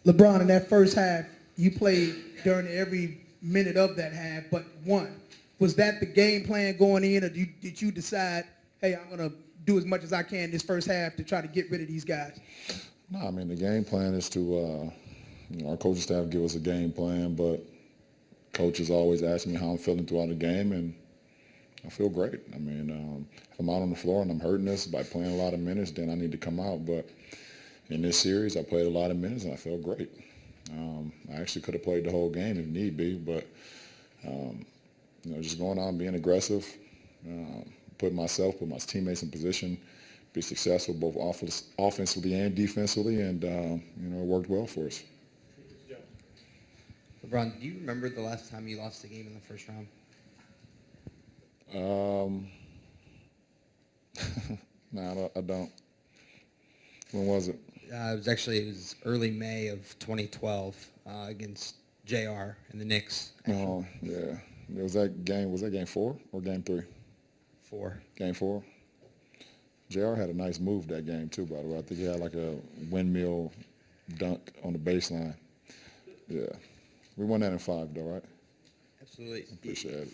LeBron, in that first half, you played during every minute of that half but one. Was that the game plan going in, or did you decide, hey, I'm going to do as much as I can this first half to try to get rid of these guys? No, I mean, the game plan is to, our coaching staff give us a game plan, but coaches always ask me how I'm feeling throughout the game, and I feel great. I mean, if I'm out on the floor and I'm hurting us by playing a lot of minutes, then I need to come out. But in this series, I played a lot of minutes, and I feel great. I actually could have played the whole game if need be, but, just going out and being aggressive, put my teammates in position, be successful both offensively and defensively, and, it worked well for us. LeBron, do you remember the last time you lost a game in the first round? No, I don't. When was it? It was early May of 2012 against JR and the Knicks. Actually. Oh, yeah. Was that game 4 or game 3? 4. Game 4? JR had a nice move that game, too, by the way. I think he had like a windmill dunk on the baseline. Yeah. We won that in 5, though, right? Absolutely. Appreciate it.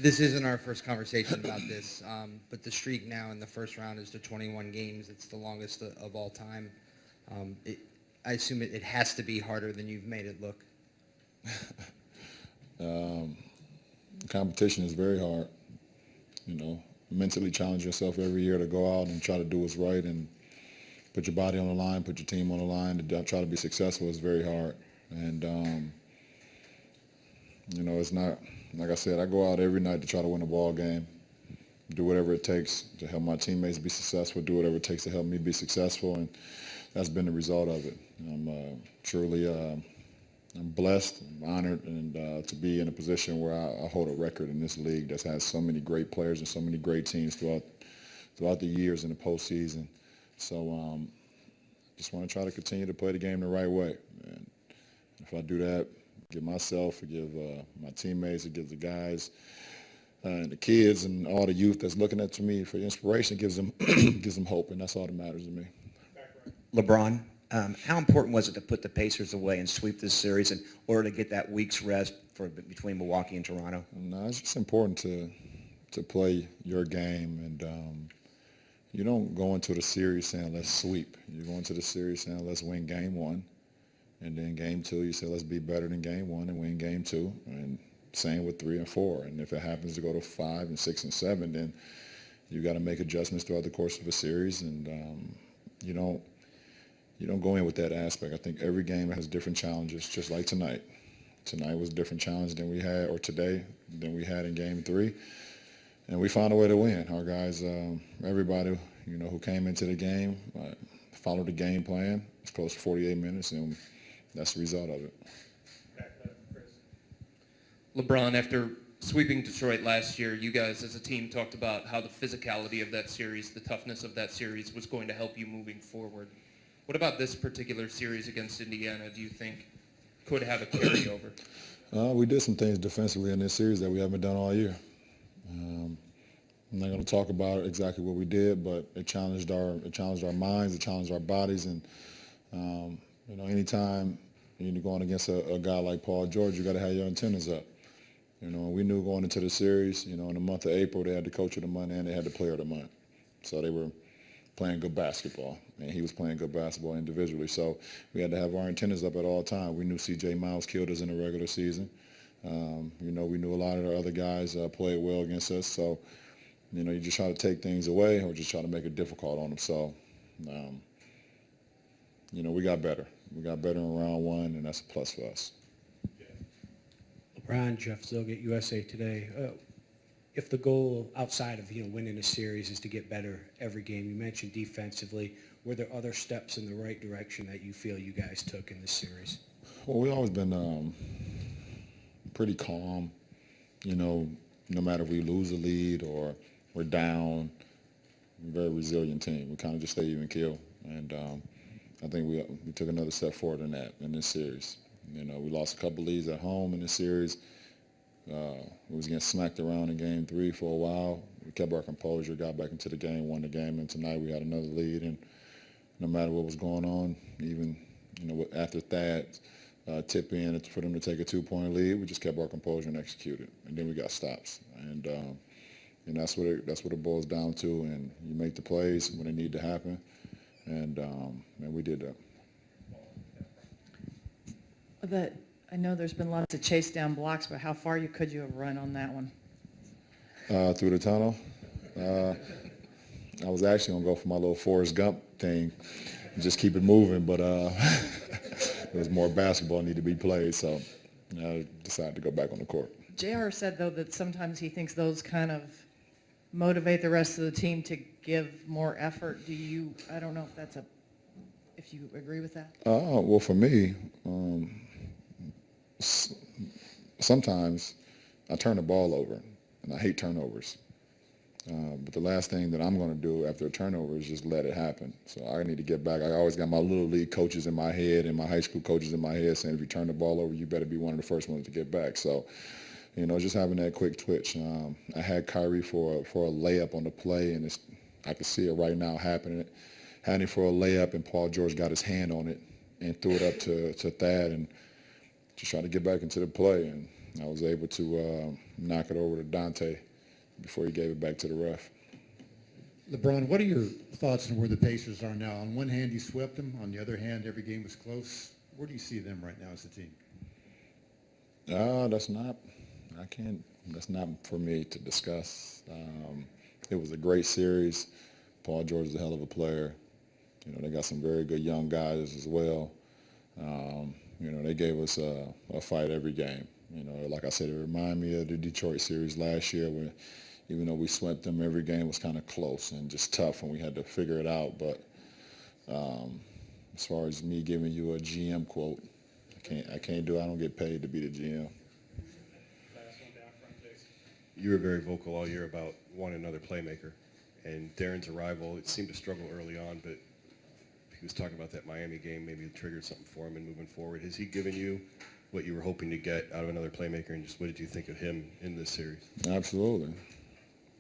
This isn't our first conversation about this, but the streak now in the first round is to 21 games. It's the longest of all time. I assume it has to be harder than you've made it look. Competition is very hard. Mentally challenge yourself every year to go out and try to do what's right and put your body on the line, put your team on the line to try to be successful is very hard. And, it's not, like I said, I go out every night to try to win a ball game, do whatever it takes to help my teammates be successful, do whatever it takes to help me be successful, and that's been the result of it. I'm truly I'm blessed, I'm honored, and to be in a position where I hold a record in this league that has so many great players and so many great teams throughout the years in the postseason. So just want to try to continue to play the game the right way. And if I do that, give myself, give my teammates, give the guys and the kids and all the youth that's looking up to me for inspiration, gives them gives them hope, and that's all that matters to me. LeBron, how important was it to put the Pacers away and sweep this series in order to get that week's rest between Milwaukee and Toronto? No, it's just important to play your game, and you don't go into the series saying let's sweep. You go into the series saying let's win game 1, and then game 2 you say let's be better than game 1 and win game 2, and same with 3 and 4. And if it happens to go to 5 and 6 and 7, then you got to make adjustments throughout the course of a series, and you don't go in with that aspect. I think every game has different challenges, just like tonight. Tonight was a different challenge than we had, or today, than we had in game 3. And we found a way to win. Our guys, everybody, who came into the game, followed the game plan. It's close to 48 minutes, and that's the result of it. LeBron, after sweeping Detroit last year, you guys as a team talked about how the physicality of that series, the toughness of that series was going to help you moving forward. What about this particular series against Indiana do you think could have a carryover? We did some things defensively in this series that we haven't done all year. I'm not going to talk about exactly what we did, but it challenged our minds, it challenged our bodies, and anytime you're going against a guy like Paul George, you got to have your antennas up. We knew going into the series, in the month of April, they had the coach of the month and they had the player of the month. So they were playing good basketball, and he was playing good basketball individually. So we had to have our antennas up at all times. We knew C.J. Miles killed us in the regular season. We knew a lot of our other guys played well against us. So, you just try to take things away or just try to make it difficult on them. So, we got better. We got better in round 1, and that's a plus for us. LeBron, Jeff Zilgett, USA Today. If the goal outside of winning a series is to get better every game, you mentioned defensively, were there other steps in the right direction that you feel you guys took in this series? Well, we've always been pretty calm, no matter if we lose a lead or we're down. We're a very resilient team. We kind of just stay even keel, and I think we took another step forward in that in this series. We lost a couple leads at home in this series. We was getting smacked around in game 3 for a while. We kept our composure, got back into the game, won the game, and tonight we had another lead, and no matter what was going on, even after Thad tip in for them to take a 2-point lead, we just kept our composure and executed, and then we got stops, and that's what it boils down to. And you make the plays when they need to happen, and we did that. I know there's been lots of chase down blocks, but how far could you have run on that one? Through the tunnel. I was actually going to go for my little Forrest Gump thing, just keep it moving, but there was more basketball needed to be played, so I decided to go back on the court. JR said, though, that sometimes he thinks those kind of motivate the rest of the team to give more effort. I don't know if you agree with that? Well, for me, sometimes I turn the ball over, and I hate turnovers. But the last thing that I'm going to do after a turnover is just let it happen. So I need to get back. I always got my little league coaches in my head and my high school coaches in my head saying, if you turn the ball over, you better be one of the first ones to get back. So, just having that quick twitch. I had Kyrie for a layup on the play, and I can see it right now happening. Had him for a layup, and Paul George got his hand on it and threw it up to Thad and just tried to get back into the play. And I was able to knock it over to Dante before he gave it back to the ref. LeBron, what are your thoughts on where the Pacers are now? On one hand, you swept them. On the other hand, every game was close. Where do you see them right now as a team? That's not for me to discuss. It was a great series. Paul George is a hell of a player. They got some very good young guys as well. They gave us a fight every game. Like I said, it reminded me of the Detroit series last year where even though we swept them, every game was kind of close and just tough and we had to figure it out. But as far as me giving you a GM quote, I don't get paid to be the GM. You were very vocal all year about wanting another playmaker. And Darren's arrival, it seemed to struggle early on, but he was talking about that Miami game, maybe it triggered something for him and moving forward. Has he given you what you were hoping to get out of another playmaker, and just what did you think of him in this series? Absolutely.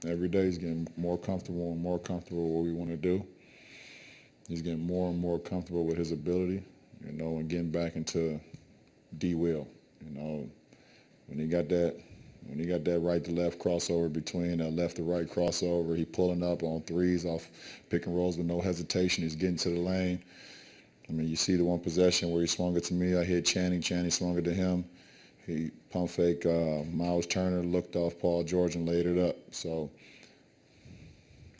Every day he's getting more comfortable and more comfortable with what we want to do. He's getting more and more comfortable with his ability, and getting back into D-Will. When he got that right to left crossover between that left to right crossover, he pulling up on threes off pick and rolls with no hesitation. He's getting to the lane. You see the one possession where he swung it to me. I hit Channing. Channing swung it to him. He pump fake Miles Turner, looked off Paul George and laid it up. So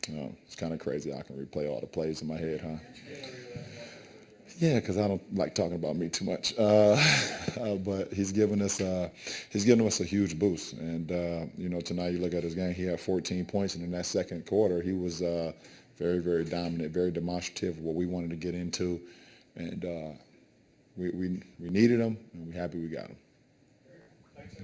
it's kind of crazy. I can replay all the plays in my head, huh? Yeah, because I don't like talking about me too much. But he's given us a huge boost. And tonight you look at his game. He had 14 points, and in that second quarter, he was very, very dominant, very demonstrative of what we wanted to get into. And we needed him, and we're happy we got him. Thanks,